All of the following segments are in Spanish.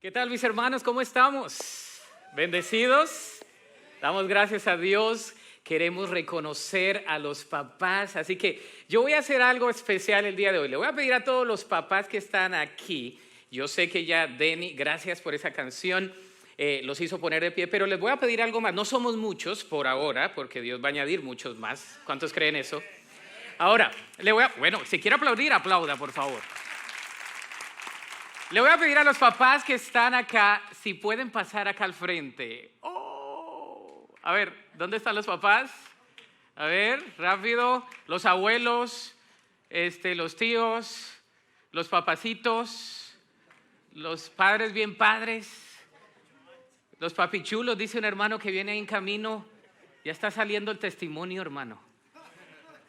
¿Qué tal, mis hermanos? ¿Cómo estamos? ¿Bendecidos? Damos gracias a Dios. Queremos reconocer a los papás. Así que yo voy a hacer algo especial el día de hoy. Le voy a pedir a todos los papás que están aquí. Yo sé que ya Denny, gracias por esa canción, los hizo poner de pie, pero les voy a pedir algo más. No somos muchos por ahora, porque Dios va a añadir muchos más. ¿Cuántos creen eso? Ahora, bueno, si quiere aplaudir, aplauda, por favor. Le voy a pedir a los papás que están acá, si pueden pasar acá al frente. A ver, ¿dónde están los papás? A ver, rápido. Los abuelos, los tíos, los papacitos, los padres bien padres, los papichulos, dice un hermano que viene ahí en camino. Ya está saliendo el testimonio, hermano.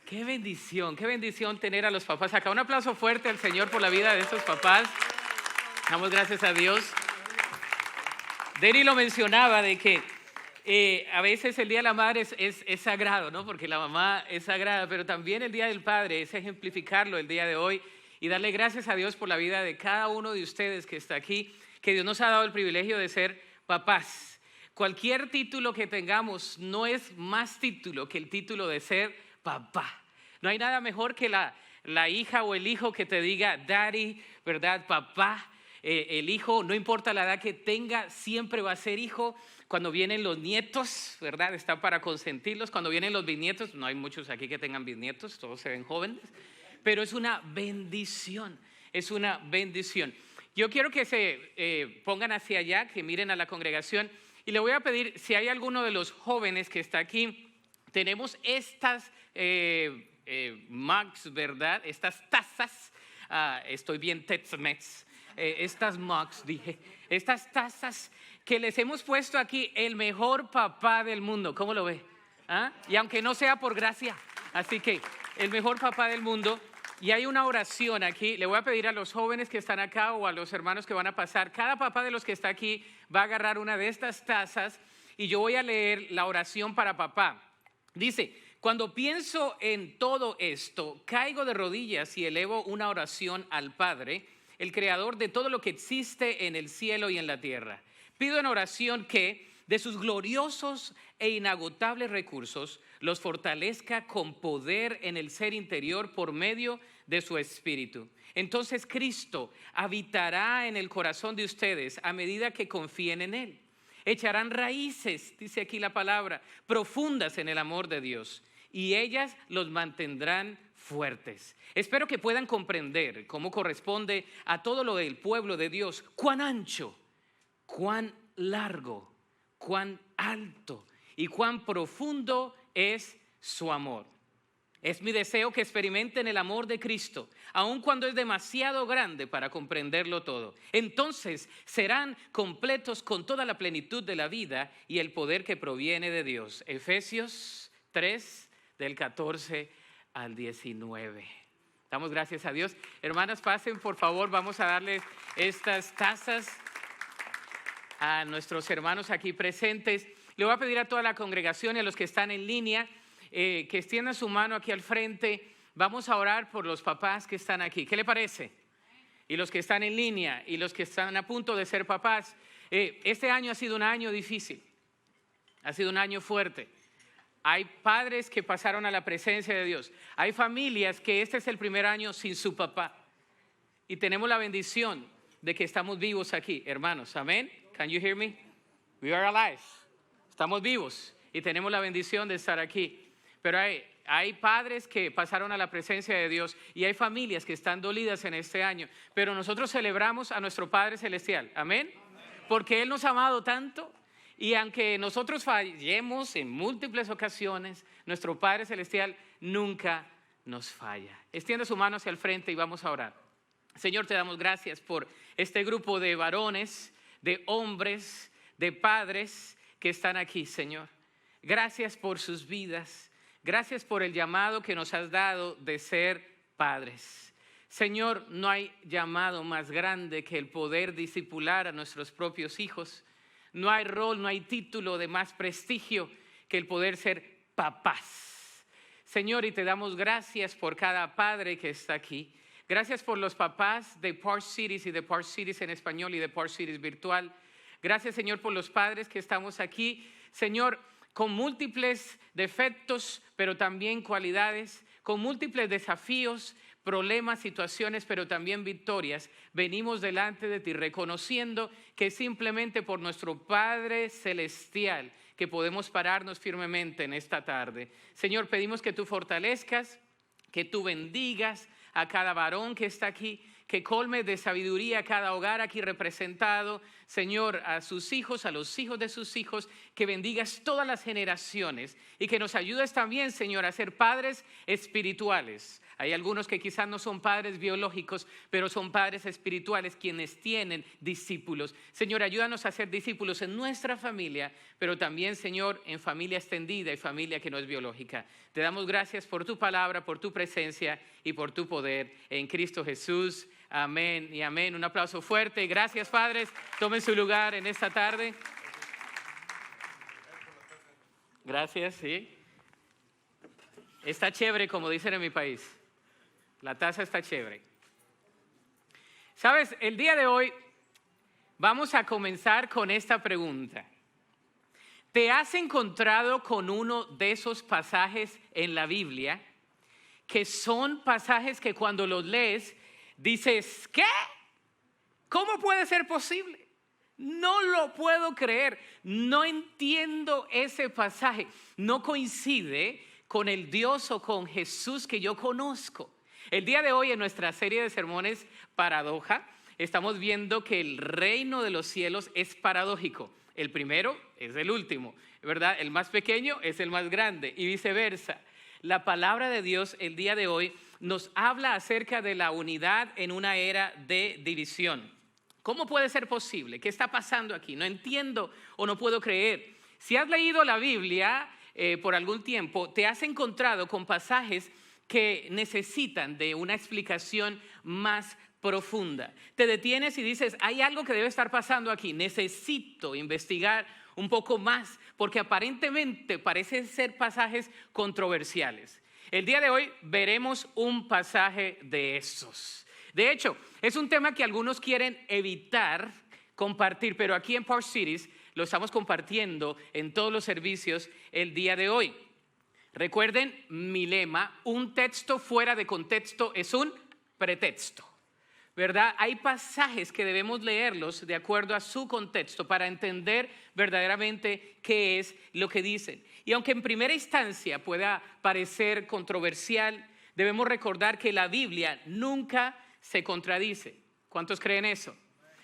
Qué bendición tener a los papás acá. Un aplauso fuerte al Señor por la vida de estos papás. Damos gracias a Dios. Denny lo mencionaba de que a veces el Día de la Madre es sagrado, ¿no? Porque la mamá es sagrada, pero también el Día del Padre es ejemplificarlo el día de hoy y darle gracias a Dios por la vida de cada uno de ustedes que está aquí, que Dios nos ha dado el privilegio de ser papás. Cualquier título que tengamos no es más título que el título de ser papá. No hay nada mejor que la hija o el hijo que te diga daddy, ¿verdad? Papá. El hijo, no importa la edad que tenga, siempre va a ser hijo. Cuando vienen los nietos, ¿verdad? Está para consentirlos. Cuando vienen los bisnietos, no hay muchos aquí que tengan bisnietos, todos se ven jóvenes, pero es una bendición, es una bendición. Yo quiero que se pongan hacia allá, que miren a la congregación, y le voy a pedir, si hay alguno de los jóvenes que está aquí, tenemos estas mugs, ¿verdad? Estas tazas, estoy bien Tex-Mex. Estas mugs, estas tazas que les hemos puesto aquí, el mejor papá del mundo. ¿Cómo lo ve? Y aunque no sea por gracia, así que el mejor papá del mundo. Y hay una oración aquí. Le voy a pedir a los jóvenes que están acá o a los hermanos que van a pasar. Cada papá de los que está aquí va a agarrar una de estas tazas y yo voy a leer la oración para papá. Dice: cuando pienso en todo esto, caigo de rodillas y elevo una oración al Padre, el creador de todo lo que existe en el cielo y en la tierra. Pido en oración que, de sus gloriosos e inagotables recursos, los fortalezca con poder en el ser interior por medio de su Espíritu. Entonces Cristo habitará en el corazón de ustedes a medida que confíen en Él. Echarán raíces, dice aquí la palabra, profundas en el amor de Dios, y ellas los mantendrán fuertes. Espero que puedan comprender cómo corresponde a todo lo del pueblo de Dios, cuán ancho, cuán largo, cuán alto y cuán profundo es su amor. Es mi deseo que experimenten el amor de Cristo, aun cuando es demasiado grande para comprenderlo todo. Entonces serán completos con toda la plenitud de la vida y el poder que proviene de Dios. Efesios 3, del 14 al 19. Damos gracias a Dios. Hermanas, pasen por favor, vamos a darles estas tazas a nuestros hermanos aquí presentes. Le voy a pedir a toda la congregación y a los que están en línea que extiendan su mano aquí al frente. Vamos a orar por los papás que están aquí. ¿Qué le parece? Y los que están en línea y los que están a punto de ser papás. Este año ha sido un año difícil, ha sido un año fuerte. Hay padres que pasaron a la presencia de Dios. Hay familias que este es el primer año sin su papá. Y tenemos la bendición de que estamos vivos aquí, hermanos. Amén. Can you hear me? We are alive. Estamos vivos y tenemos la bendición de estar aquí. Pero hay padres que pasaron a la presencia de Dios y hay familias que están dolidas en este año. Pero nosotros celebramos a nuestro Padre Celestial. Amén. Porque Él nos ha amado tanto. Y aunque nosotros fallemos en múltiples ocasiones, nuestro Padre Celestial nunca nos falla. Extienda su mano hacia el frente y vamos a orar. Señor, te damos gracias por este grupo de varones, de hombres, de padres que están aquí, Señor. Gracias por sus vidas. Gracias por el llamado que nos has dado de ser padres. Señor, no hay llamado más grande que el poder discipular a nuestros propios hijos. No hay rol, no hay título de más prestigio que el poder ser papás. Señor, y te damos gracias por cada padre que está aquí. Gracias por los papás de Park Cities y de Park Cities en español y de Park Cities virtual. Gracias, Señor, por los padres que estamos aquí. Señor, con múltiples defectos, pero también cualidades, con múltiples desafíos, problemas, situaciones, pero también victorias, venimos delante de ti reconociendo que simplemente por nuestro Padre Celestial que podemos pararnos firmemente en esta tarde. Señor, pedimos que tú fortalezcas, que tú bendigas a cada varón que está aquí, que colme de sabiduría a cada hogar aquí representado. Señor, a sus hijos, a los hijos de sus hijos, que bendigas todas las generaciones y que nos ayudes también, Señor, a ser padres espirituales. Hay algunos que quizás no son padres biológicos, pero son padres espirituales quienes tienen discípulos. Señor, ayúdanos a ser discípulos en nuestra familia, pero también, Señor, en familia extendida y familia que no es biológica. Te damos gracias por tu palabra, por tu presencia y por tu poder en Cristo Jesús. Amén y amén. Un aplauso fuerte. Gracias, padres. Tomen su lugar en esta tarde. Gracias, sí. Está chévere, como dicen en mi país. La taza está chévere. Sabes, el día de hoy vamos a comenzar con esta pregunta. ¿Te has encontrado con uno de esos pasajes en la Biblia que son pasajes que cuando los lees dices, ¿qué? ¿Cómo puede ser posible? No lo puedo creer. No entiendo ese pasaje. No coincide con el Dios o con Jesús que yo conozco. El día de hoy en nuestra serie de sermones Paradoja, estamos viendo que el reino de los cielos es paradójico. El primero es el último, ¿verdad? El más pequeño es el más grande y viceversa. La palabra de Dios el día de hoy nos habla acerca de la unidad en una era de división. ¿Cómo puede ser posible? ¿Qué está pasando aquí? No entiendo o no puedo creer. Si has leído la Biblia por algún tiempo, te has encontrado con pasajes que necesitan de una explicación más profunda. Te detienes y dices, hay algo que debe estar pasando aquí, necesito investigar un poco más, porque aparentemente parecen ser pasajes controversiales. El día de hoy veremos un pasaje de esos. De hecho, es un tema que algunos quieren evitar compartir, pero aquí en Park Cities lo estamos compartiendo en todos los servicios el día de hoy. Recuerden mi lema, un texto fuera de contexto es un pretexto, ¿verdad? Hay pasajes que debemos leerlos de acuerdo a su contexto para entender verdaderamente qué es lo que dicen. Y aunque en primera instancia pueda parecer controversial, debemos recordar que la Biblia nunca se contradice. ¿Cuántos creen eso?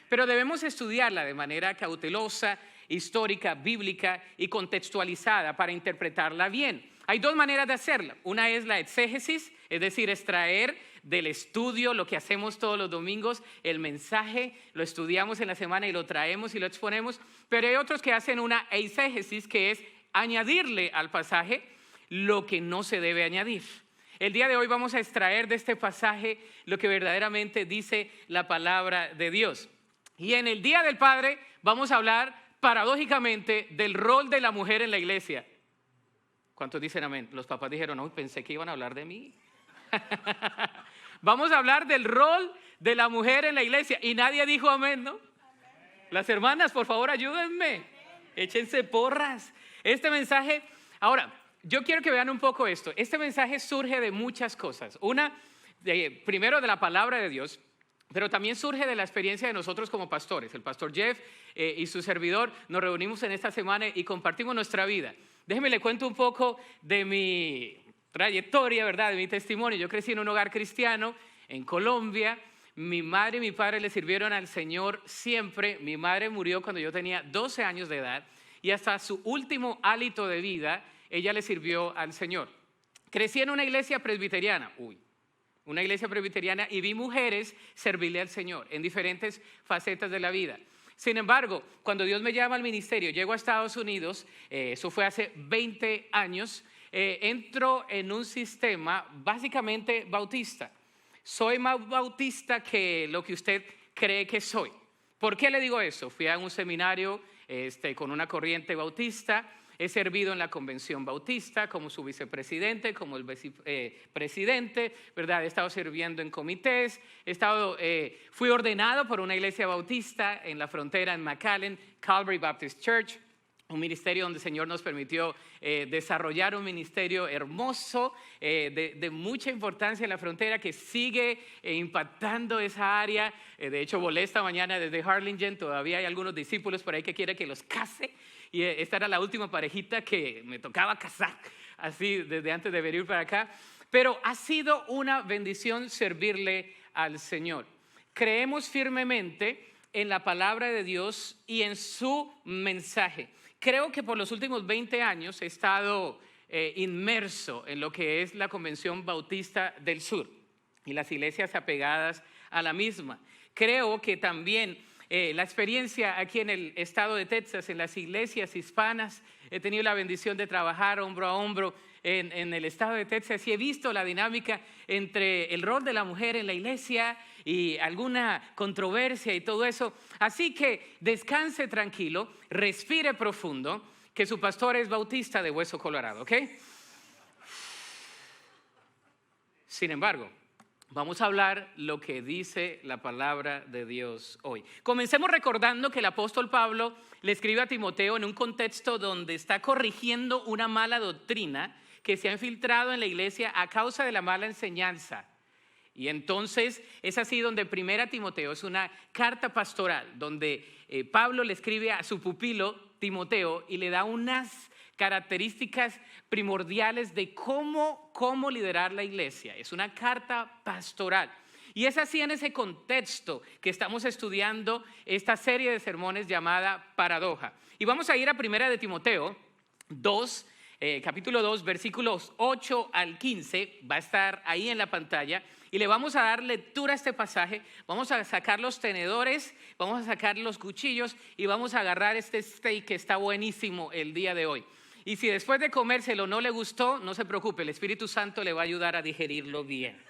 Pero debemos estudiarla de manera cautelosa, histórica, bíblica y contextualizada para interpretarla bien. Hay dos maneras de hacerla. Una es la exégesis, es decir, extraer del estudio lo que hacemos todos los domingos, el mensaje, lo estudiamos en la semana y lo traemos y lo exponemos. Pero hay otros que hacen una eisegesis, que es añadirle al pasaje lo que no se debe añadir. El día de hoy vamos a extraer de este pasaje lo que verdaderamente dice la palabra de Dios. Y en el Día del Padre vamos a hablar paradójicamente del rol de la mujer en la iglesia. ¿Cuántos dicen amén? Los papás dijeron, no, pensé que iban a hablar de mí. Vamos a hablar del rol de la mujer en la iglesia. Y nadie dijo amén, ¿no? Amén. Las hermanas, por favor, ayúdenme. Amén. Échense porras. Este mensaje, ahora, yo quiero que vean un poco esto. Este mensaje surge de muchas cosas. Una, primero de la palabra de Dios, pero también surge de la experiencia de nosotros como pastores. El pastor Jeff y su servidor nos reunimos en esta semana y compartimos nuestra vida. Déjenme le cuento un poco de mi trayectoria, ¿verdad? De mi testimonio. Yo crecí en un hogar cristiano en Colombia. Mi madre y mi padre le sirvieron al Señor siempre. Mi madre murió cuando yo tenía 12 años de edad y hasta su último hálito de vida ella le sirvió al Señor. Crecí en una iglesia presbiteriana. Una iglesia presbiteriana y vi mujeres servirle al Señor en diferentes facetas de la vida. Sin embargo, cuando Dios me llama al ministerio, llego a Estados Unidos, eso fue hace 20 años, entro en un sistema básicamente bautista. Soy más bautista que lo que usted cree que soy. ¿Por qué le digo eso? Fui a un seminario con una corriente bautista. He servido en la Convención Bautista como su vicepresidente, como el presidente, ¿verdad? He estado sirviendo en comités, fui ordenado por una iglesia bautista en la frontera en McAllen, Calvary Baptist Church, un ministerio donde el Señor nos permitió desarrollar un ministerio hermoso, de mucha importancia en la frontera, que sigue impactando esa área. De hecho, volé esta mañana desde Harlingen, todavía hay algunos discípulos por ahí que quieren que los case, y esta era la última parejita que me tocaba casar, así desde antes de venir para acá. Pero ha sido una bendición servirle al Señor. Creemos firmemente en la palabra de Dios y en su mensaje. Creo que por los últimos 20 años he estado inmerso en lo que es la Convención Bautista del Sur y las iglesias apegadas a la misma. Creo que también la experiencia aquí en el estado de Texas, en las iglesias hispanas, he tenido la bendición de trabajar hombro a hombro en el estado de Texas y he visto la dinámica entre el rol de la mujer en la iglesia y alguna controversia y todo eso. Así que descanse tranquilo, respire profundo, que su pastor es bautista de Hueso Colorado, ¿ok? Sin embargo, vamos a hablar lo que dice la palabra de Dios hoy. Comencemos recordando que el apóstol Pablo le escribe a Timoteo en un contexto donde está corrigiendo una mala doctrina que se ha infiltrado en la iglesia a causa de la mala enseñanza. Y entonces es así donde 1 Timoteo es una carta pastoral, donde Pablo le escribe a su pupilo Timoteo y le da unas características primordiales de cómo liderar la iglesia. Es una carta pastoral. Y es así en ese contexto que estamos estudiando esta serie de sermones llamada Paradoja. Y vamos a ir a 1 Timoteo 2, capítulo 2, versículos 8 al 15. Va a estar ahí en la pantalla. Y le vamos a dar lectura a este pasaje. Vamos a sacar los tenedores, vamos a sacar los cuchillos y vamos a agarrar este steak que está buenísimo el día de hoy. Y si después de comérselo no le gustó, no se preocupe, el Espíritu Santo le va a ayudar a digerirlo bien.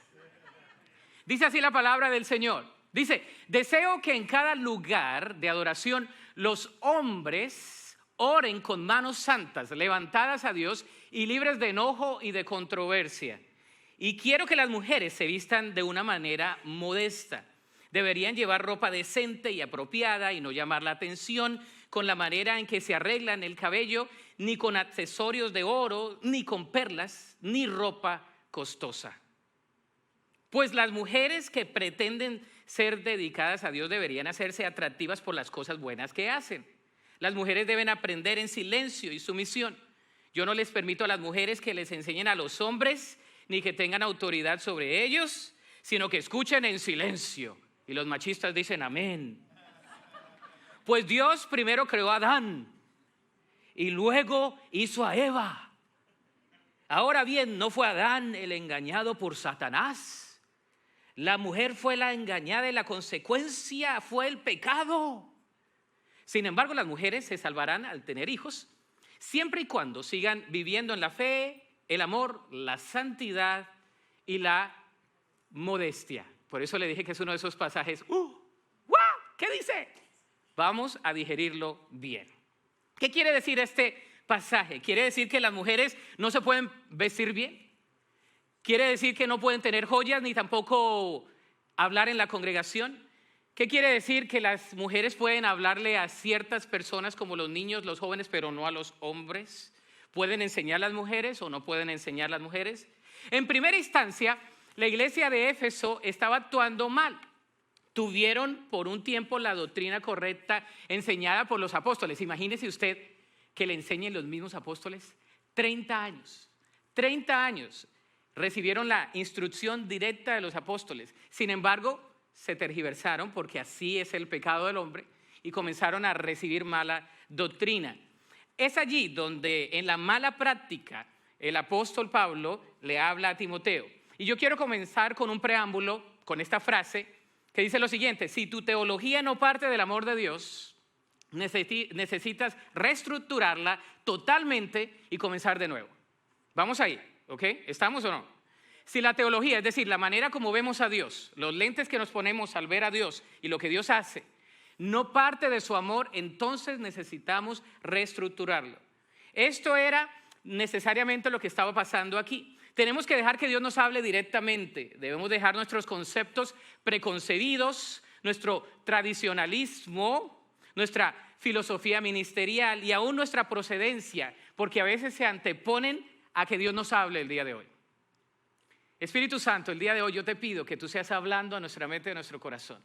Dice así la palabra del Señor. Dice: deseo que en cada lugar de adoración los hombres oren con manos santas, levantadas a Dios y libres de enojo y de controversia. Y quiero que las mujeres se vistan de una manera modesta. Deberían llevar ropa decente y apropiada y no llamar la atención con la manera en que se arreglan el cabello, ni con accesorios de oro, ni con perlas, ni ropa costosa. Pues las mujeres que pretenden ser dedicadas a Dios deberían hacerse atractivas por las cosas buenas que hacen. Las mujeres deben aprender en silencio y sumisión. Yo no les permito a las mujeres que les enseñen a los hombres, ni que tengan autoridad sobre ellos, sino que escuchen en silencio. Y los machistas dicen amén. Pues Dios primero creó a Adán y luego hizo a Eva. Ahora bien, no fue Adán el engañado por Satanás. La mujer fue la engañada y la consecuencia fue el pecado. Sin embargo, las mujeres se salvarán al tener hijos, siempre y cuando sigan viviendo en la fe, el amor, la santidad y la modestia. Por eso le dije que es uno de esos pasajes. ¿Qué dice? Vamos a digerirlo bien. ¿Qué quiere decir este pasaje? ¿Quiere decir que las mujeres no se pueden vestir bien? ¿Quiere decir que no pueden tener joyas ni tampoco hablar en la congregación? ¿Qué quiere decir? Que las mujeres pueden hablarle a ciertas personas como los niños, los jóvenes, pero no a los hombres. ¿Pueden enseñar las mujeres o no pueden enseñar las mujeres? En primera instancia, la iglesia de Éfeso estaba actuando mal. Tuvieron por un tiempo la doctrina correcta enseñada por los apóstoles. Imagínese usted que le enseñen los mismos apóstoles. 30 años recibieron la instrucción directa de los apóstoles. Sin embargo, se tergiversaron porque así es el pecado del hombre y comenzaron a recibir mala doctrina. Es allí donde en la mala práctica el apóstol Pablo le habla a Timoteo. Y yo quiero comenzar con un preámbulo, con esta frase que dice lo siguiente: si tu teología no parte del amor de Dios, necesitas reestructurarla totalmente y comenzar de nuevo. Vamos ahí, ¿ok? ¿Estamos o no? Si la teología, es decir, la manera como vemos a Dios, los lentes que nos ponemos al ver a Dios y lo que Dios hace, no parte de su amor, entonces necesitamos reestructurarlo. Esto era necesariamente lo que estaba pasando aquí. Tenemos que dejar que Dios nos hable directamente. Debemos dejar nuestros conceptos preconcebidos, nuestro tradicionalismo, nuestra filosofía ministerial y aún nuestra procedencia, porque a veces se anteponen a que Dios nos hable el día de hoy. Espíritu Santo, el día de hoy yo te pido que tú seas hablando a nuestra mente y a nuestro corazón.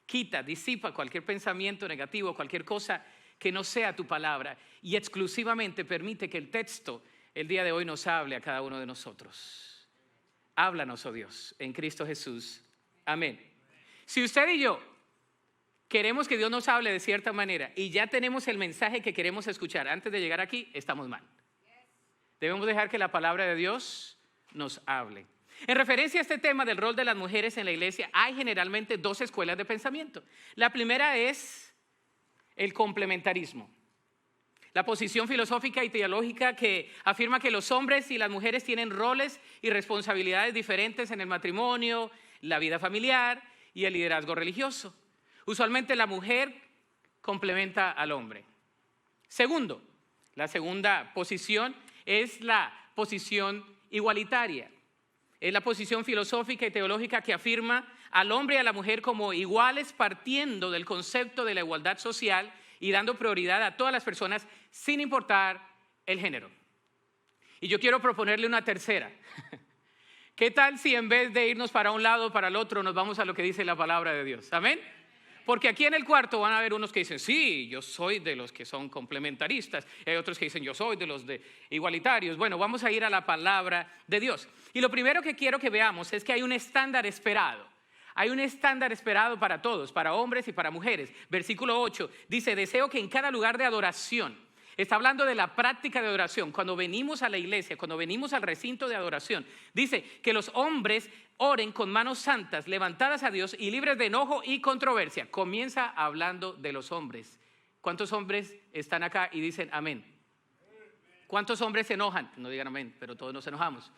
Quita, disipa cualquier pensamiento negativo, cualquier cosa que no sea tu palabra y exclusivamente permite que el texto el día de hoy nos hable a cada uno de nosotros. Háblanos, oh Dios, en Cristo Jesús. Amén. Si usted y yo queremos que Dios nos hable de cierta manera y ya tenemos el mensaje que queremos escuchar antes de llegar aquí, estamos mal. Debemos dejar que la palabra de Dios nos hable. En referencia a este tema del rol de las mujeres en la iglesia, hay generalmente dos escuelas de pensamiento. La primera es el complementarismo. La posición filosófica y teológica que afirma que los hombres y las mujeres tienen roles y responsabilidades diferentes en el matrimonio, la vida familiar y el liderazgo religioso. Usualmente la mujer complementa al hombre. Segundo, la segunda posición es la posición igualitaria. Es la posición filosófica y teológica que afirma al hombre y a la mujer como iguales partiendo del concepto de la igualdad social y dando prioridad a todas las personas sin importar el género. Y yo quiero proponerle una tercera. ¿Qué tal si en vez de irnos para un lado o para el otro nos vamos a lo que dice la palabra de Dios? ¿Amén? Porque aquí en el cuarto van a haber unos que dicen, sí, yo soy de los que son complementaristas. Y hay otros que dicen, yo soy de los de igualitarios. Bueno, vamos a ir a la palabra de Dios. Y lo primero que quiero que veamos es que hay un estándar esperado. Hay un estándar esperado para todos, para hombres y para mujeres. Versículo 8 dice, deseo que en cada lugar de adoración, está hablando de la práctica de adoración, cuando venimos a la iglesia, cuando venimos al recinto de adoración, dice que los hombres oren con manos santas, levantadas a Dios y libres de enojo y controversia. Comienza hablando de los hombres. ¿Cuántos hombres están acá y dicen amén? ¿Cuántos hombres se enojan? No digan amén, pero todos nos enojamos,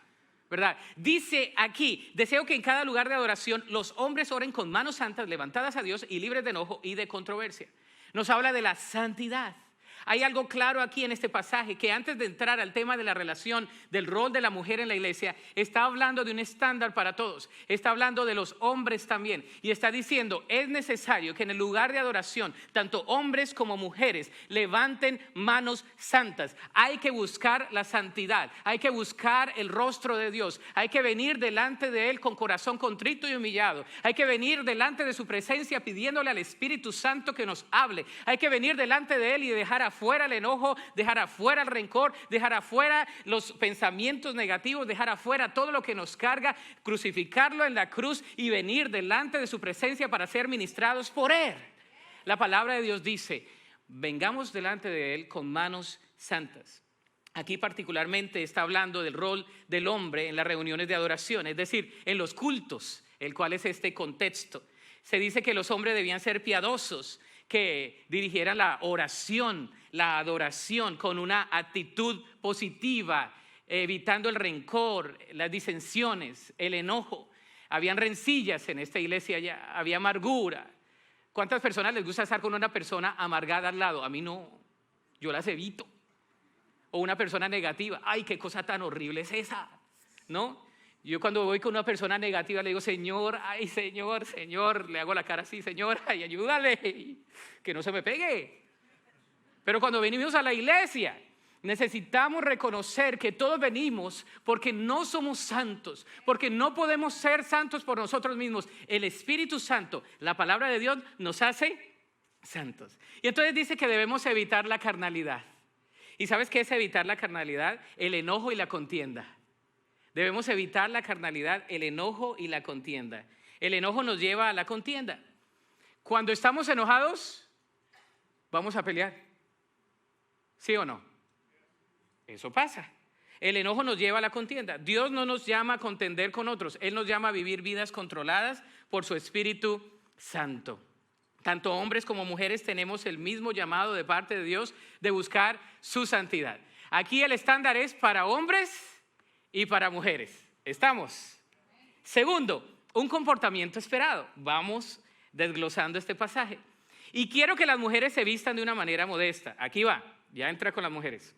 ¿verdad? Dice aquí, deseo que en cada lugar de adoración los hombres oren con manos santas, levantadas a Dios y libres de enojo y de controversia. Nos habla de la santidad. Hay algo claro aquí en este pasaje, que antes de entrar al tema de la relación del rol de la mujer en la iglesia, está hablando de un estándar para todos, está hablando de los hombres también, y está diciendo, es necesario que en el lugar de adoración, tanto hombres como mujeres, levanten manos santas. Hay que buscar la santidad, hay que buscar el rostro de Dios, hay que venir delante de Él con corazón contrito y humillado, hay que venir delante de su presencia pidiéndole al Espíritu Santo que nos hable, hay que venir delante de Él y dejar afuera el enojo, dejar afuera el rencor, dejar afuera los pensamientos negativos, dejar afuera todo lo que nos carga, crucificarlo en la cruz y venir delante de su presencia para ser ministrados por Él. La palabra de Dios dice, vengamos delante de Él con manos santas. Aquí particularmente está hablando del rol del hombre en las reuniones de adoración, es decir, en los cultos, el cual es este contexto. Se dice que los hombres debían ser piadosos, que dirigieran la oración, la adoración con una actitud positiva, evitando el rencor, las disensiones, el enojo. Habían rencillas en esta iglesia ya, había amargura. ¿Cuántas personas les gusta estar con una persona amargada al lado? A mí no, yo las evito. O una persona negativa, ay, qué cosa tan horrible es esa, ¿no? Yo cuando voy con una persona negativa le digo, Señor, ay, Señor, Señor, le hago la cara así, Señor, ay, ayúdale, que no se me pegue. Pero cuando venimos a la iglesia, necesitamos reconocer que todos venimos porque no somos santos, porque no podemos ser santos por nosotros mismos. El Espíritu Santo, la palabra de Dios, nos hace santos. Y entonces dice que debemos evitar la carnalidad. ¿Y sabes qué es evitar la carnalidad? El enojo y la contienda. Debemos evitar la carnalidad, el enojo y la contienda. El enojo nos lleva a la contienda. Cuando estamos enojados, vamos a pelear. ¿Sí o no? Eso pasa. El enojo nos lleva a la contienda. Dios no nos llama a contender con otros. Él nos llama a vivir vidas controladas por su Espíritu Santo. Tanto hombres como mujeres tenemos el mismo llamado de parte de Dios de buscar su santidad. Aquí el estándar es para hombres y para mujeres. ¿Estamos? Segundo, un comportamiento esperado. Vamos desglosando este pasaje. Y quiero que las mujeres se vistan de una manera modesta. Aquí va, ya entra con las mujeres.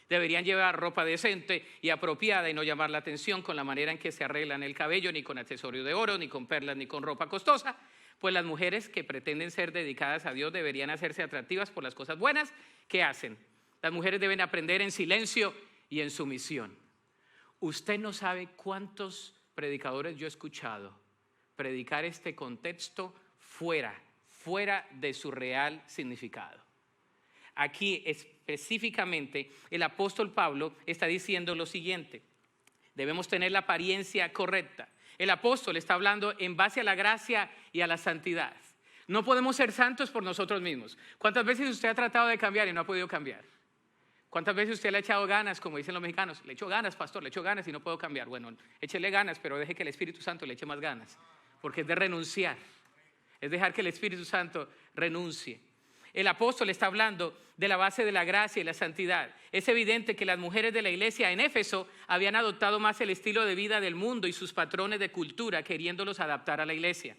Deberían llevar ropa decente y apropiada y no llamar la atención con la manera en que se arreglan el cabello, ni con accesorios de oro, ni con perlas, ni con ropa costosa. Pues las mujeres que pretenden ser dedicadas a Dios deberían hacerse atractivas por las cosas buenas que hacen. Las mujeres deben aprender en silencio y en sumisión. Usted no sabe cuántos predicadores yo he escuchado predicar este contexto fuera de su real significado. Aquí específicamente el apóstol Pablo está diciendo lo siguiente: debemos tener la apariencia correcta. El apóstol está hablando en base a la gracia y a la santidad. No podemos ser santos por nosotros mismos. ¿Cuántas veces usted ha tratado de cambiar y no ha podido cambiar? ¿Cuántas veces usted le ha echado ganas, como dicen los mexicanos? Le echo ganas, pastor, le echo ganas y no puedo cambiar. Bueno, échele ganas, pero deje que el Espíritu Santo le eche más ganas, porque es de renunciar. Es dejar que el Espíritu Santo renuncie. El apóstol está hablando de la base de la gracia y la santidad. Es evidente que las mujeres de la iglesia en Éfeso habían adoptado más el estilo de vida del mundo y sus patrones de cultura, queriéndolos adaptar a la iglesia.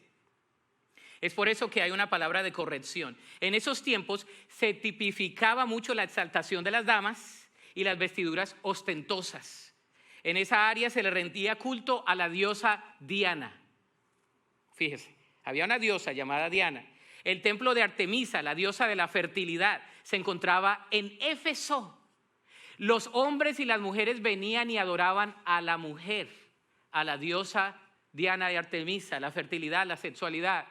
Es por eso que hay una palabra de corrección. En esos tiempos se tipificaba mucho la exaltación de las damas y las vestiduras ostentosas. En esa área se le rendía culto a la diosa Diana. Fíjese, había una diosa llamada Diana. El templo de Artemisa, la diosa de la fertilidad, se encontraba en Éfeso. Los hombres y las mujeres venían y adoraban a la mujer, a la diosa Diana de Artemisa, la fertilidad, la sexualidad.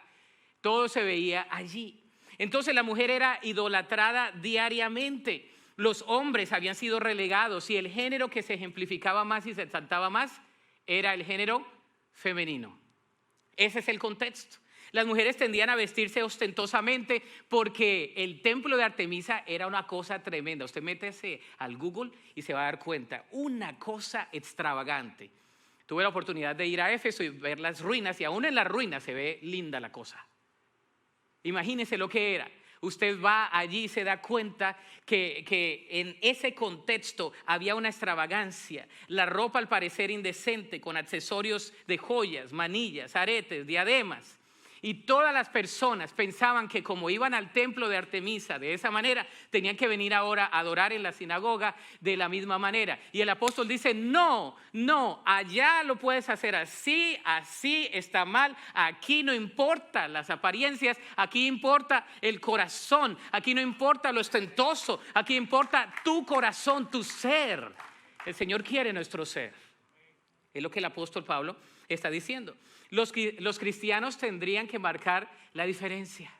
Todo se veía allí. Entonces la mujer era idolatrada diariamente. Los hombres habían sido relegados y el género que se ejemplificaba más y se exaltaba más era el género femenino. Ese es el contexto. Las mujeres tendían a vestirse ostentosamente porque el templo de Artemisa era una cosa tremenda. Usted métese al Google y se va a dar cuenta. Una cosa extravagante. Tuve la oportunidad de ir a Éfeso y ver las ruinas, y aún en las ruinas se ve linda la cosa. Imagínese lo que era. Usted va allí y se da cuenta que en ese contexto había una extravagancia. La ropa al parecer indecente, con accesorios de joyas, manillas, aretes, diademas. Y todas las personas pensaban que como iban al templo de Artemisa de esa manera, tenían que venir ahora a adorar en la sinagoga de la misma manera. Y el apóstol dice, no, allá lo puedes hacer así está mal. Aquí no importa las apariencias, aquí importa el corazón, aquí no importa lo ostentoso, aquí importa tu corazón, tu ser. El Señor quiere nuestro ser. Es lo que el apóstol Pablo está diciendo. Los cristianos tendrían que marcar la diferencia.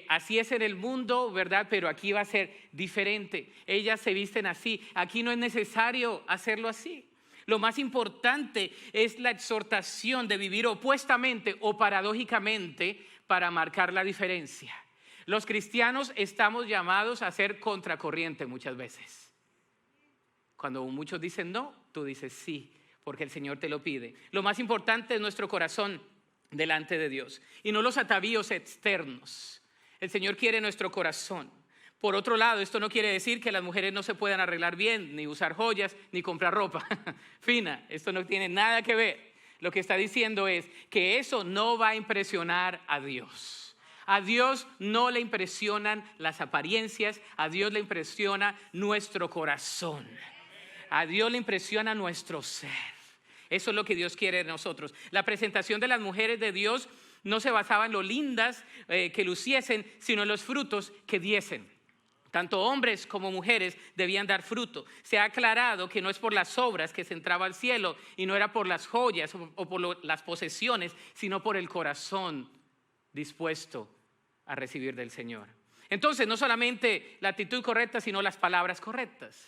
Así es en el mundo, ¿verdad? Pero aquí va a ser diferente. Ellas se visten así. Aquí no es necesario hacerlo así. Lo más importante es la exhortación de vivir opuestamente o paradójicamente para marcar la diferencia. Los cristianos estamos llamados a ser contracorriente muchas veces. Cuando muchos dicen no, tú dices sí, porque el Señor te lo pide. Lo más importante es nuestro corazón delante de Dios y no los atavíos externos. El Señor quiere nuestro corazón. Por otro lado, esto no quiere decir que las mujeres no se puedan arreglar bien, ni usar joyas, ni comprar ropa fina. Esto no tiene nada que ver. Lo que está diciendo es que eso no va a impresionar a Dios. A Dios no le impresionan las apariencias, a Dios le impresiona nuestro corazón. A Dios le impresiona nuestro ser. Eso es lo que Dios quiere de nosotros. La presentación de las mujeres de Dios no se basaba en lo lindas que luciesen, sino en los frutos que diesen. Tanto hombres como mujeres debían dar fruto. Se ha aclarado que no es por las obras que se entraba al cielo y no era por las joyas o por las posesiones, sino por el corazón dispuesto a recibir del Señor. Entonces, no solamente la actitud correcta, sino las palabras correctas.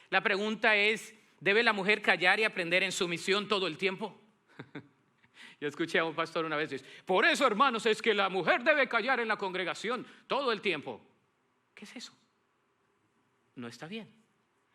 La pregunta es, ¿debe la mujer callar y aprender en sumisión todo el tiempo? Yo escuché a un pastor una vez decir, por eso, hermanos, es que la mujer debe callar en la congregación todo el tiempo. ¿Qué es eso? No está bien.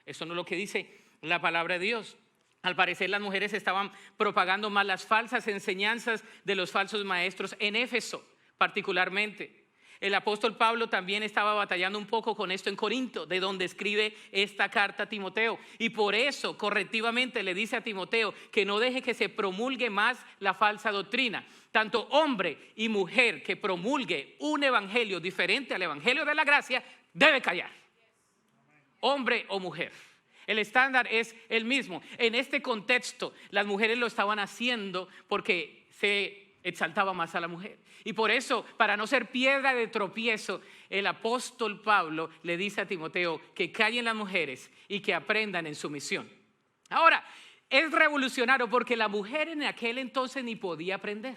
Eso no es lo que dice la palabra de Dios. Al parecer las mujeres estaban propagando más las falsas enseñanzas de los falsos maestros en Éfeso, particularmente. El apóstol Pablo también estaba batallando un poco con esto en Corinto, de donde escribe esta carta a Timoteo. Y por eso, correctivamente, le dice a Timoteo que no deje que se promulgue más la falsa doctrina. Tanto hombre y mujer que promulgue un evangelio diferente al evangelio de la gracia, debe callar. Hombre o mujer. el estándar es el mismo. En este contexto, las mujeres lo estaban haciendo porque se exaltaba más a la mujer. Y por eso, para no ser piedra de tropiezo, el apóstol Pablo le dice a Timoteo que callen las mujeres y que aprendan en sumisión. Ahora, es revolucionario porque la mujer en aquel entonces ni podía aprender.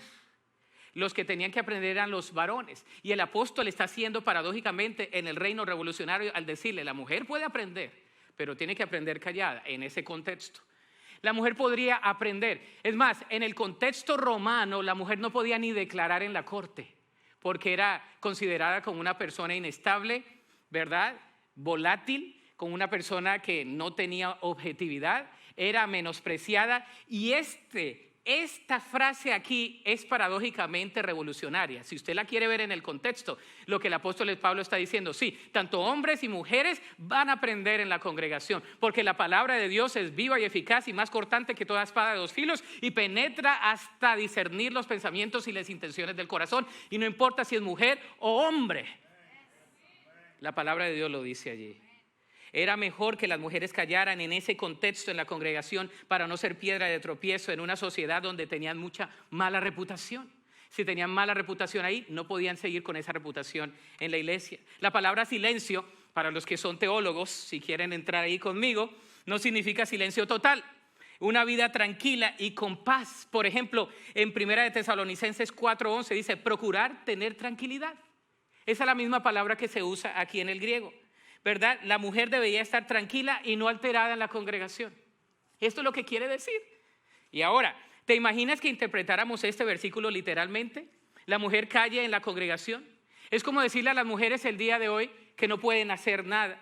Los que tenían que aprender eran los varones. Y el apóstol está haciendo paradójicamente en el reino revolucionario al decirle, la mujer puede aprender, pero tiene que aprender callada en ese contexto. La mujer podría aprender. Es más, en el contexto romano, la mujer no podía ni declarar en la corte, porque era considerada como una persona inestable, ¿verdad? Volátil, como una persona que no tenía objetividad, era menospreciada. Y esta frase aquí es paradójicamente revolucionaria. Si usted la quiere ver en el contexto, lo que el apóstol Pablo está diciendo, sí, tanto hombres y mujeres van a aprender en la congregación, porque la palabra de Dios es viva y eficaz y más cortante que toda espada de dos filos y penetra hasta discernir los pensamientos y las intenciones del corazón. Y no importa si es mujer o hombre, la palabra de Dios lo dice allí. Era mejor que las mujeres callaran en ese contexto en la congregación para no ser piedra de tropiezo en una sociedad donde tenían mucha mala reputación. Si tenían mala reputación ahí, no podían seguir con esa reputación en la iglesia. La palabra silencio, para los que son teólogos, si quieren entrar ahí conmigo, no significa silencio total. Una vida tranquila y con paz. Por ejemplo, en 1 Tesalonicenses 4:11 dice, procurar tener tranquilidad. Esa es la misma palabra que se usa aquí en el griego. ¿Verdad? La mujer debería estar tranquila y no alterada en la congregación. Esto es lo que quiere decir. Y ahora, ¿te imaginas que interpretáramos este versículo literalmente? La mujer calla en la congregación. Es como decirle a las mujeres el día de hoy que no pueden hacer nada.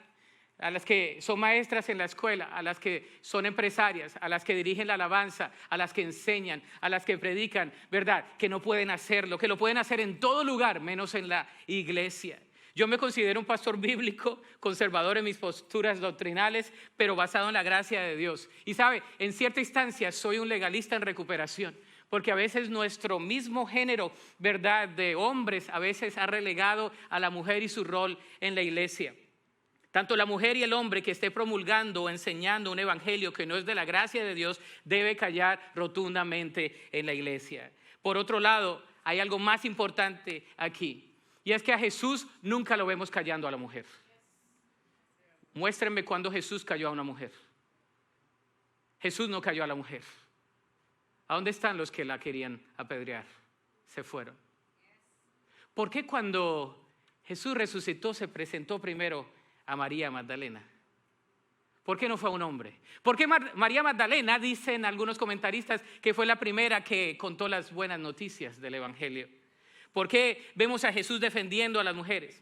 A las que son maestras en la escuela, a las que son empresarias, a las que dirigen la alabanza, a las que enseñan, a las que predican, ¿verdad? Que no pueden hacerlo, que lo pueden hacer en todo lugar, menos en la iglesia. Yo me considero un pastor bíblico, conservador en mis posturas doctrinales, pero basado en la gracia de Dios. Y sabe, en cierta instancia soy un legalista en recuperación, porque a veces nuestro mismo género, ¿verdad?, de hombres, a veces ha relegado a la mujer y su rol en la iglesia. Tanto la mujer y el hombre que esté promulgando o enseñando un evangelio que no es de la gracia de Dios, debe callar rotundamente en la iglesia. Por otro lado, hay algo más importante aquí. Y es que a Jesús nunca lo vemos callando a la mujer. Muéstrenme cuando Jesús calló a una mujer. Jesús no calló a la mujer. ¿A dónde están los que la querían apedrear? Se fueron. ¿Por qué cuando Jesús resucitó se presentó primero a María Magdalena? ¿Por qué no fue a un hombre? ¿Por qué María Magdalena, dicen algunos comentaristas, que fue la primera que contó las buenas noticias del evangelio? ¿Por qué vemos a Jesús defendiendo a las mujeres?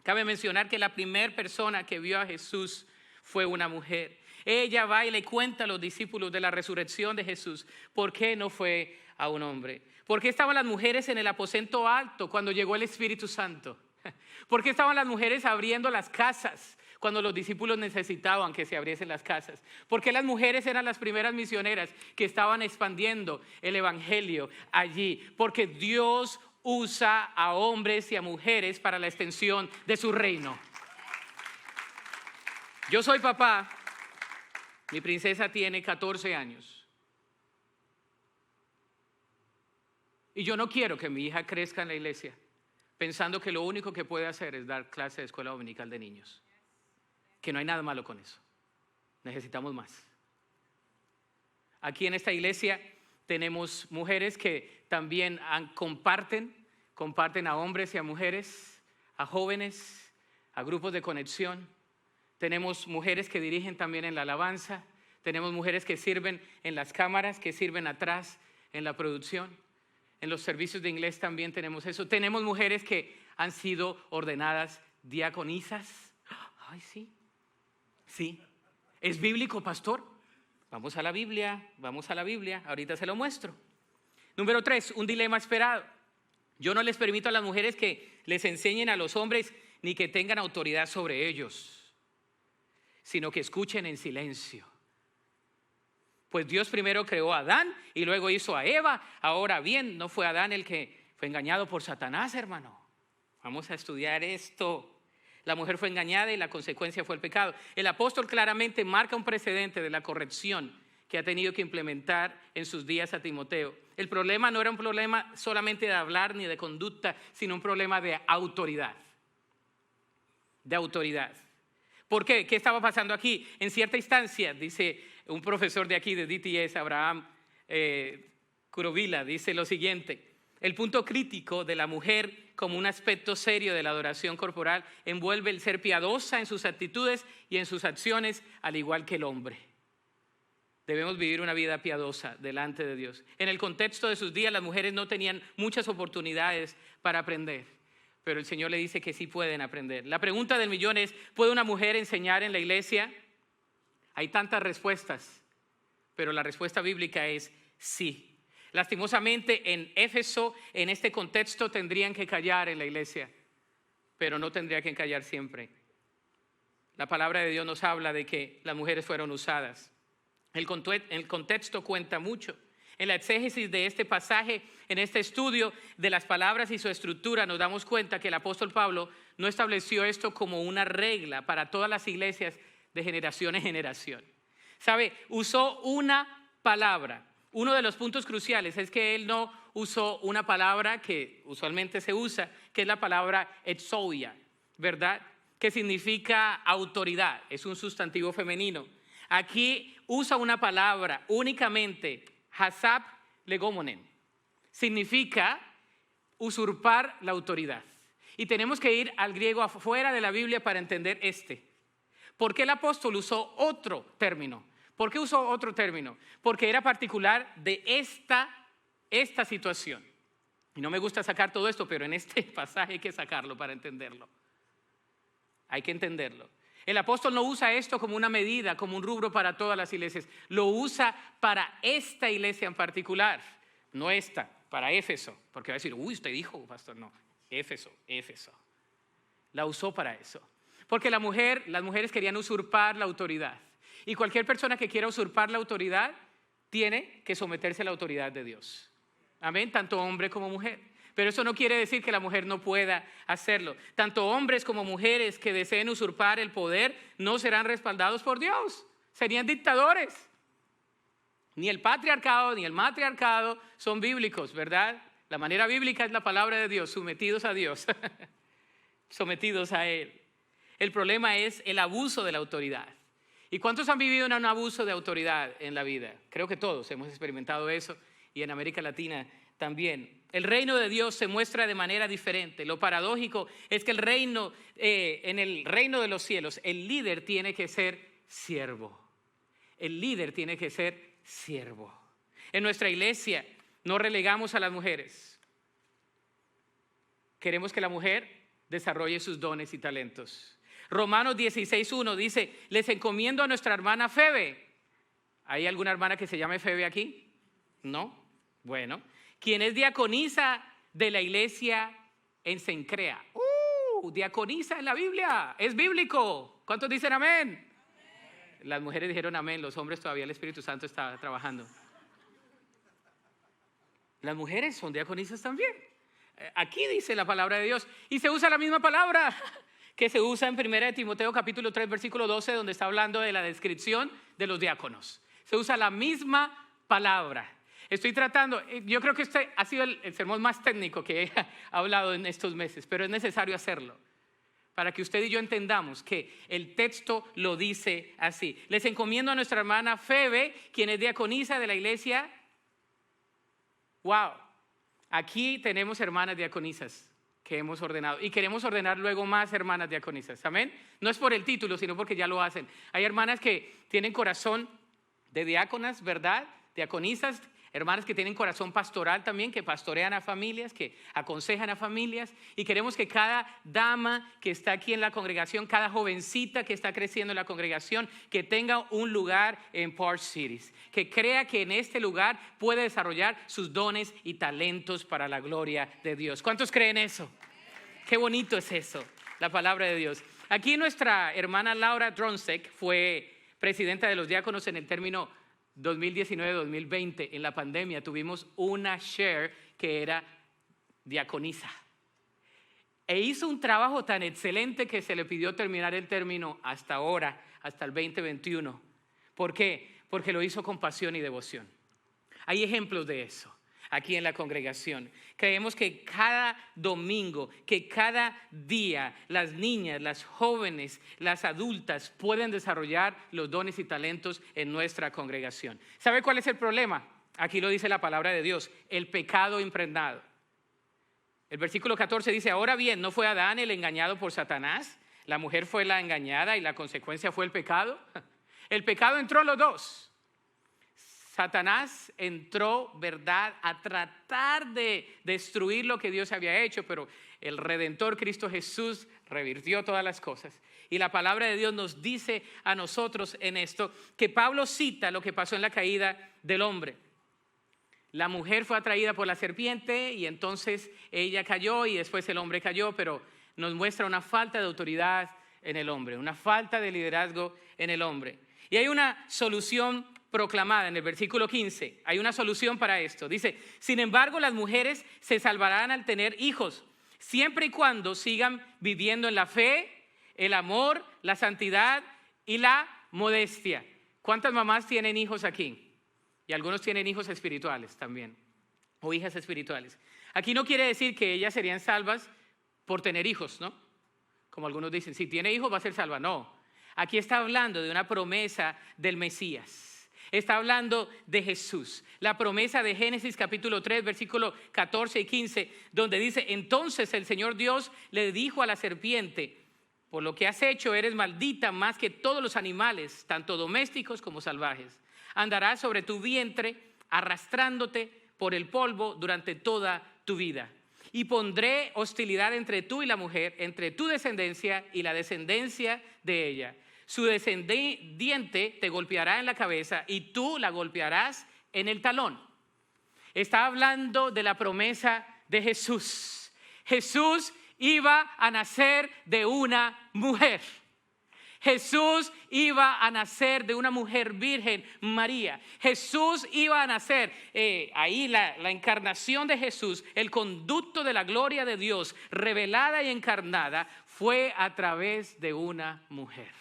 Cabe mencionar que la primera persona que vio a Jesús fue una mujer. Ella va y le cuenta a los discípulos de la resurrección de Jesús. ¿Por qué no fue a un hombre? ¿Por qué estaban las mujeres en el aposento alto cuando llegó el Espíritu Santo? ¿Por qué estaban las mujeres abriendo las casas cuando los discípulos necesitaban que se abriesen las casas? ¿Por qué las mujeres eran las primeras misioneras que estaban expandiendo el evangelio allí? Porque Dios usa a hombres y a mujeres para la extensión de su reino. Yo soy papá, mi princesa tiene 14 años. Y yo no quiero que mi hija crezca en la iglesia pensando que lo único que puede hacer es dar clase de escuela dominical de niños. Que no hay nada malo con eso. Necesitamos más. Aquí en esta iglesia tenemos mujeres que también comparten a hombres y a mujeres, a jóvenes, a grupos de conexión. Tenemos mujeres que dirigen también en la alabanza. Tenemos mujeres que sirven en las cámaras, que sirven atrás en la producción. En los servicios de inglés también tenemos eso. Tenemos mujeres que han sido ordenadas diaconisas. Ay, sí. Sí. ¿Es bíblico, pastor? Vamos a la Biblia. Ahorita se lo muestro. Número 3, un dilema esperado. Yo no les permito a las mujeres que les enseñen a los hombres ni que tengan autoridad sobre ellos, sino que escuchen en silencio. Pues Dios primero creó a Adán y luego hizo a Eva. Ahora bien, no fue Adán el que fue engañado por Satanás, hermano. Vamos a estudiar esto. La mujer fue engañada y la consecuencia fue el pecado. El apóstol claramente marca un precedente de la corrección que ha tenido que implementar en sus días a Timoteo. El problema no era un problema solamente de hablar ni de conducta, sino un problema de autoridad. De autoridad. ¿Por qué? ¿Qué estaba pasando aquí? En cierta instancia, dice un profesor de aquí de DTS, Abraham Kurovila, dice lo siguiente: el punto crítico de la mujer como un aspecto serio de la adoración corporal envuelve el ser piadosa en sus actitudes y en sus acciones, al igual que el hombre. Debemos vivir una vida piadosa delante de Dios. En el contexto de sus días, las mujeres no tenían muchas oportunidades para aprender, pero el Señor le dice que sí pueden aprender. La pregunta del millón es: ¿puede una mujer enseñar en la iglesia? Hay tantas respuestas, pero la respuesta bíblica es sí. Lastimosamente, en Éfeso, en este contexto, tendrían que callar en la iglesia, pero no tendría que callar siempre. La palabra de Dios nos habla de que las mujeres fueron usadas. El contexto cuenta mucho. En la exégesis de este pasaje, en este estudio de las palabras y su estructura, nos damos cuenta que el apóstol Pablo no estableció esto como una regla para todas las iglesias de generación en generación. ¿Sabe? Usó una palabra. Uno de los puntos cruciales es que él no usó una palabra que usualmente se usa, que es la palabra exousia, ¿verdad? Que significa autoridad, es un sustantivo femenino. Aquí usa una palabra únicamente, hasap legomonen. Significa usurpar la autoridad. Y tenemos que ir al griego afuera de la Biblia para entender este. ¿Por qué el apóstol usó otro término? ¿Por qué usó otro término? Porque era particular de esta situación. Y no me gusta sacar todo esto, pero en este pasaje hay que sacarlo para entenderlo. Hay que entenderlo. El apóstol no usa esto como una medida, como un rubro para todas las iglesias. Lo usa para esta iglesia en particular. No esta, para Éfeso. Porque va a decir, uy, usted dijo, pastor. No, Éfeso. La usó para eso. Porque las mujeres querían usurpar la autoridad. Y cualquier persona que quiera usurpar la autoridad tiene que someterse a la autoridad de Dios. Amén, tanto hombre como mujer. Pero eso no quiere decir que la mujer no pueda hacerlo. Tanto hombres como mujeres que deseen usurpar el poder no serán respaldados por Dios. Serían dictadores. Ni el patriarcado ni el matriarcado son bíblicos, ¿verdad? La manera bíblica es la palabra de Dios, sometidos a Dios, sometidos a Él. El problema es el abuso de la autoridad. ¿Y cuántos han vivido en un abuso de autoridad en la vida? Creo que todos hemos experimentado eso, y en América Latina también. El reino de Dios se muestra de manera diferente. Lo paradójico es que en el reino de los cielos, el líder tiene que ser siervo. El líder tiene que ser siervo. En nuestra iglesia no relegamos a las mujeres. Queremos que la mujer desarrolle sus dones y talentos. Romanos 16:1 dice: les encomiendo a nuestra hermana Febe. ¿Hay alguna hermana que se llame Febe aquí? ¿No? Bueno, quien es diaconisa de la iglesia en Cencrea. Diaconisa en la Biblia, es bíblico. ¿Cuántos dicen amén? Amén. Las mujeres dijeron amén, los hombres todavía el Espíritu Santo está trabajando. Las mujeres son diaconisas también. Aquí dice la palabra de Dios y se usa la misma palabra que se usa en 1 Timoteo capítulo 3 versículo 12, donde está hablando de la descripción de los diáconos. Se usa la misma palabra. Estoy tratando, yo creo que este ha sido el sermón más técnico que he hablado en estos meses, pero es necesario hacerlo para que usted y yo entendamos que el texto lo dice así. Les encomiendo a nuestra hermana Febe, quien es diaconisa de la iglesia. Wow, aquí tenemos hermanas diaconisas que hemos ordenado y queremos ordenar luego más hermanas diaconisas, amén. No es por el título, sino porque ya lo hacen. Hay hermanas que tienen corazón de diáconas, ¿verdad? Diaconisas. Hermanas que tienen corazón pastoral también, que pastorean a familias, que aconsejan a familias. Y queremos que cada dama que está aquí en la congregación, cada jovencita que está creciendo en la congregación, que tenga un lugar en Park Cities. Que crea que en este lugar puede desarrollar sus dones y talentos para la gloria de Dios. ¿Cuántos creen eso? Qué bonito es eso, la palabra de Dios. Aquí nuestra hermana Laura Dronsek fue presidenta de los diáconos en el término 2019-2020, en la pandemia, tuvimos una share que era diaconisa. E hizo un trabajo tan excelente que se le pidió terminar el término hasta ahora, hasta el 2021. ¿Por qué? Porque lo hizo con pasión y devoción. Hay ejemplos de eso aquí en la congregación. Creemos que cada domingo, que cada día, las niñas, las jóvenes, las adultas pueden desarrollar los dones y talentos en nuestra congregación. ¿Sabe cuál es el problema? Aquí lo dice la palabra de Dios, el pecado impregnado. El versículo 14 dice, ahora bien, ¿no fue Adán el engañado por Satanás? ¿La mujer fue la engañada y la consecuencia fue el pecado? El pecado entró a los dos. Satanás entró, ¿verdad?, a tratar de destruir lo que Dios había hecho, pero el Redentor Cristo Jesús revirtió todas las cosas. Y la palabra de Dios nos dice a nosotros en esto que Pablo cita lo que pasó en la caída del hombre. La mujer fue atraída por la serpiente y entonces ella cayó y después el hombre cayó, pero nos muestra una falta de autoridad en el hombre, una falta de liderazgo en el hombre. Y hay una solución proclamada en el versículo 15. Hay una solución para esto. Dice, sin embargo, las mujeres se salvarán al tener hijos, siempre y cuando sigan viviendo en la fe, el amor, la santidad y la modestia. ¿Cuántas mamás tienen hijos aquí? Y algunos tienen hijos espirituales también, o hijas espirituales. Aquí no quiere decir que ellas serían salvas por tener hijos, ¿no? Como algunos dicen, si tiene hijos va a ser salva. No, aquí está hablando de una promesa del Mesías. Está hablando de Jesús. La promesa de Génesis capítulo 3, versículo 14 y 15, donde dice, entonces el Señor Dios le dijo a la serpiente, por lo que has hecho eres maldita más que todos los animales, tanto domésticos como salvajes. Andarás sobre tu vientre, arrastrándote por el polvo durante toda tu vida. Y pondré hostilidad entre tú y la mujer, entre tu descendencia y la descendencia de ella. Su descendiente te golpeará en la cabeza y tú la golpearás en el talón. Está hablando de la promesa de Jesús. Jesús iba a nacer de una mujer. Jesús iba a nacer de una mujer virgen, María. Jesús iba a nacer, ahí la encarnación de Jesús, el conducto de la gloria de Dios revelada y encarnada fue a través de una mujer.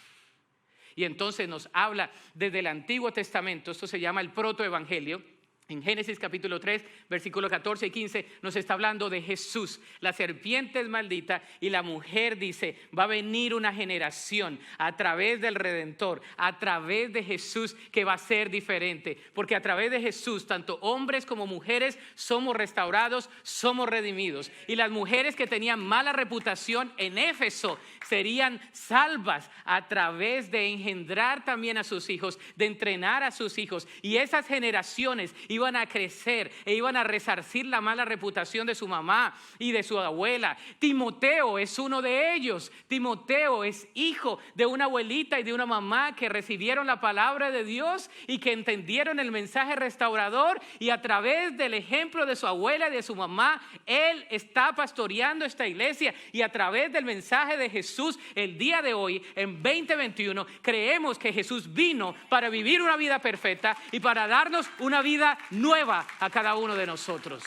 Y entonces nos habla desde el Antiguo Testamento, esto se llama el protoevangelio. En Génesis capítulo 3, versículos 14 y 15 nos está hablando de Jesús. La serpiente es maldita y la mujer dice, va a venir una generación a través del Redentor, a través de Jesús que va a ser diferente. Porque a través de Jesús, tanto hombres como mujeres, somos restaurados, somos redimidos. Y las mujeres que tenían mala reputación en Éfeso serían salvas a través de engendrar también a sus hijos, de entrenar a sus hijos. Y esas generaciones iban a crecer e iban a resarcir la mala reputación de su mamá y de su abuela. Timoteo es uno de ellos. Timoteo es hijo de una abuelita y de una mamá que recibieron la palabra de Dios y que entendieron el mensaje restaurador, y a través del ejemplo de su abuela y de su mamá, él está pastoreando esta iglesia, y a través del mensaje de Jesús el día de hoy, en 2021, creemos que Jesús vino para vivir una vida perfecta y para darnos una vida nueva a cada uno de nosotros.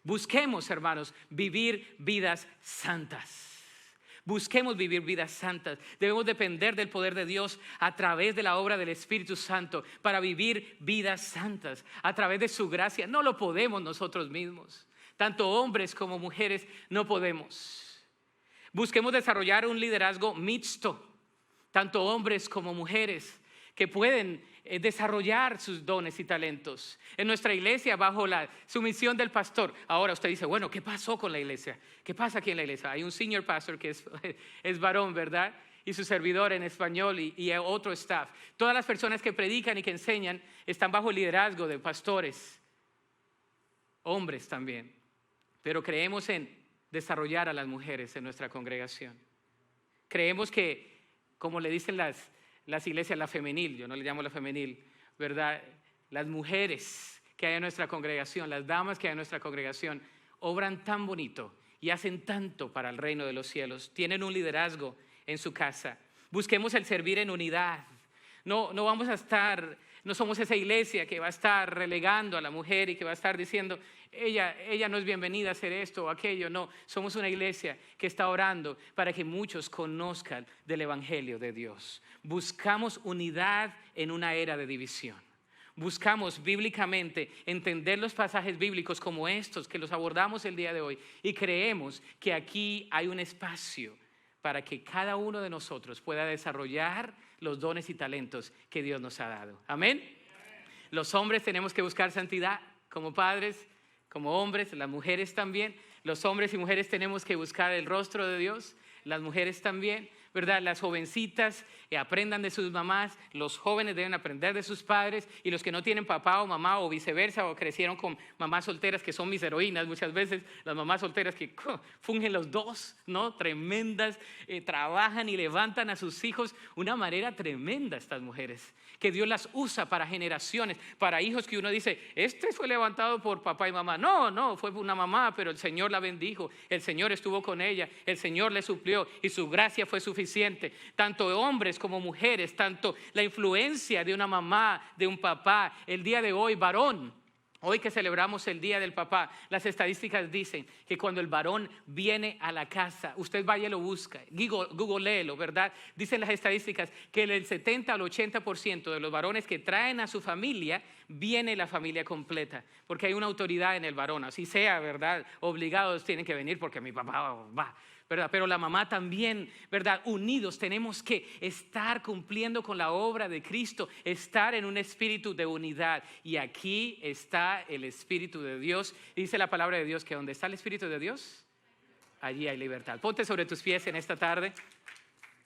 Busquemos, hermanos, vivir vidas santas. Busquemos vivir vidas santas. Debemos depender del poder de Dios a través de la obra del Espíritu Santo para vivir vidas santas. A través de su gracia. No lo podemos nosotros mismos. Tanto hombres como mujeres no podemos. Busquemos desarrollar un liderazgo mixto. Tanto hombres como mujeres que pueden desarrollar sus dones y talentos en nuestra iglesia bajo la sumisión del pastor. Ahora usted dice, bueno, ¿qué pasó con la iglesia? ¿Qué pasa aquí en la iglesia? Hay un senior pastor que es varón, ¿verdad? Y su servidor en español y otro staff. Todas las personas que predican y que enseñan están bajo el liderazgo de pastores, hombres también. Pero creemos en desarrollar a las mujeres en nuestra congregación. Creemos que, como le dicen las iglesias, la femenil, yo no le llamo la femenil, ¿verdad? Las mujeres que hay en nuestra congregación, las damas que hay en nuestra congregación, obran tan bonito y hacen tanto para el reino de los cielos. Tienen un liderazgo en su casa. Busquemos el servir en unidad. No vamos a estar No somos esa iglesia que va a estar relegando a la mujer y que va a estar diciendo, ella no es bienvenida a hacer esto o aquello. No, somos una iglesia que está orando para que muchos conozcan del evangelio de Dios. Buscamos unidad en una era de división. Buscamos bíblicamente entender los pasajes bíblicos como estos que los abordamos el día de hoy, y creemos que aquí hay un espacio para que cada uno de nosotros pueda desarrollar los dones y talentos que Dios nos ha dado. Amén. Los hombres tenemos que buscar santidad como padres, como hombres, las mujeres también. Los hombres y mujeres tenemos que buscar el rostro de Dios, las mujeres también, ¿verdad? Las jovencitas aprendan de sus mamás, los jóvenes deben aprender de sus padres, y los que no tienen papá o mamá o viceversa, o crecieron con mamás solteras, que son mis heroínas muchas veces, las mamás solteras que fungen los dos, ¿no? Tremendas, trabajan y levantan a sus hijos una manera tremenda, estas mujeres, que Dios las usa para generaciones, para hijos que uno dice, este fue levantado por papá y mamá. No, fue una mamá, pero el Señor la bendijo, el Señor estuvo con ella, el Señor le suplió y su gracia fue suficiente. Tanto hombres como mujeres, tanto la influencia de una mamá, de un papá. El día de hoy, varón, hoy que celebramos el Día del Papá, las estadísticas dicen que cuando el varón viene a la casa, usted vaya y lo busca, googleelo, ¿verdad? Dicen las estadísticas que el 70 al 80% de los varones que traen a su familia, viene la familia completa, porque hay una autoridad en el varón, así sea, ¿verdad? Obligados tienen que venir porque mi papá va, ¿verdad? Pero la mamá también, ¿verdad? Unidos tenemos que estar cumpliendo con la obra de Cristo, estar en un espíritu de unidad. Y aquí está el Espíritu de Dios. Dice la palabra de Dios que donde está el Espíritu de Dios, allí hay libertad. Ponte sobre tus pies en esta tarde.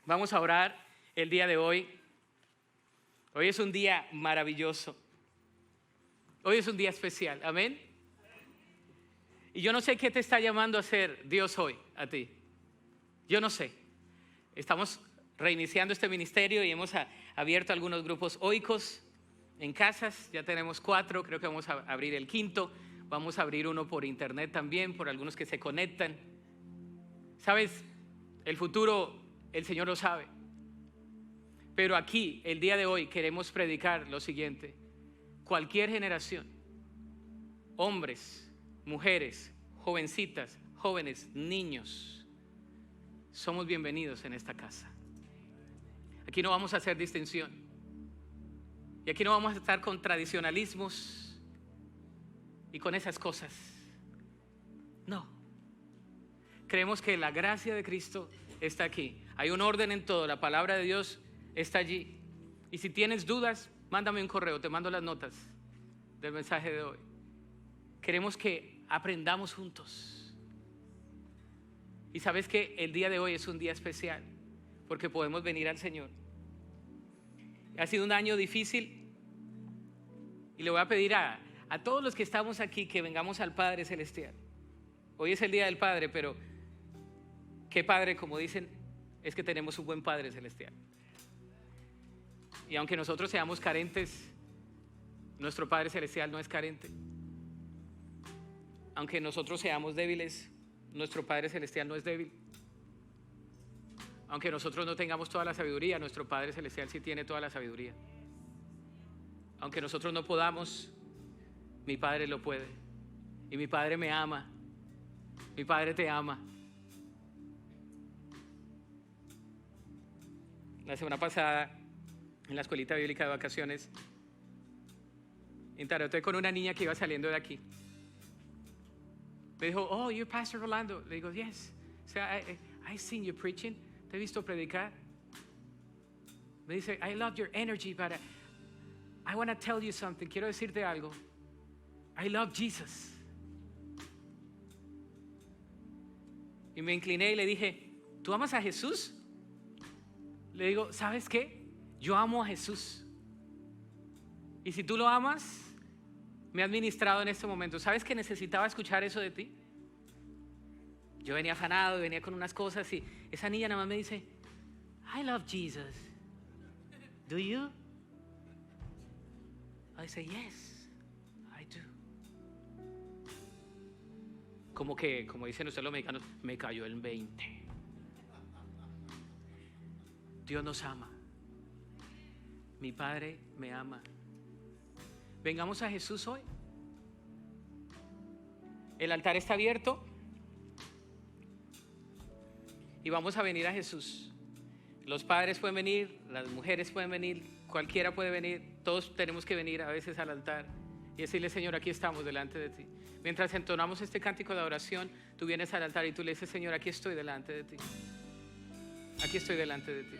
Vamos a orar el día de hoy. Hoy es un día maravilloso. Hoy es un día especial. Amén. Y yo no sé qué te está llamando a hacer Dios hoy a ti. Yo no sé. Estamos reiniciando este ministerio y hemos abierto algunos grupos oicos en casas. Ya tenemos 4, creo que vamos a abrir el 5º. Vamos a abrir uno por internet también, por algunos que se conectan. ¿Sabes? El futuro el Señor lo sabe. Pero aquí, el día de hoy, queremos predicar lo siguiente. Cualquier generación, hombres, mujeres, jovencitas, jóvenes, niños, somos bienvenidos en esta casa. Aquí no vamos a hacer distinción. Y aquí no vamos a estar con tradicionalismos y con esas cosas. No. Creemos que la gracia de Cristo está aquí. Hay un orden en todo. La palabra de Dios está allí. Y si tienes dudas, mándame un correo. Te mando las notas del mensaje de hoy. Queremos que aprendamos juntos. Y sabes que el día de hoy es un día especial porque podemos venir al Señor. Ha sido un año difícil y le voy a pedir a todos los que estamos aquí que vengamos al Padre Celestial. Hoy es el Día del Padre, pero ¿qué padre? Como dicen, es que tenemos un buen Padre Celestial. Y aunque nosotros seamos carentes, nuestro Padre Celestial no es carente. Aunque nosotros seamos débiles, nuestro Padre Celestial no es débil. Aunque nosotros no tengamos toda la sabiduría, nuestro Padre Celestial sí tiene toda la sabiduría. Aunque nosotros no podamos, mi Padre lo puede. Y mi Padre me ama. Mi Padre te ama. La semana pasada, en la escuelita bíblica de vacaciones, interactué con una niña que iba saliendo de aquí. Me dijo, oh, you're Pastor Rolando. Le digo, yes. O sea, I've seen you preaching. Te he visto predicar. Me dice, I love your energy, but I want to tell you something. Quiero decirte algo. I love Jesus. Y me incliné y le dije, ¿tú amas a Jesús? Le digo, ¿sabes qué? Yo amo a Jesús. Y si tú lo amas, me ha ministrado en este momento. ¿Sabes que necesitaba escuchar eso de ti? Yo venía afanado, venía con unas cosas y esa niña nada más me dice, I love Jesus. Do you? I say, yes, I do. Como dicen ustedes los mexicanos, me cayó el 20. Dios nos ama. Mi Padre me ama. Vengamos a Jesús hoy. El altar está abierto y vamos a venir a Jesús. Los padres pueden venir, las mujeres pueden venir, cualquiera puede venir. Todos tenemos que venir a veces al altar y decirle: Señor, aquí estamos delante de ti. Mientras entonamos este cántico de oración, tú vienes al altar y tú le dices: Señor, aquí estoy delante de ti. Aquí estoy delante de ti.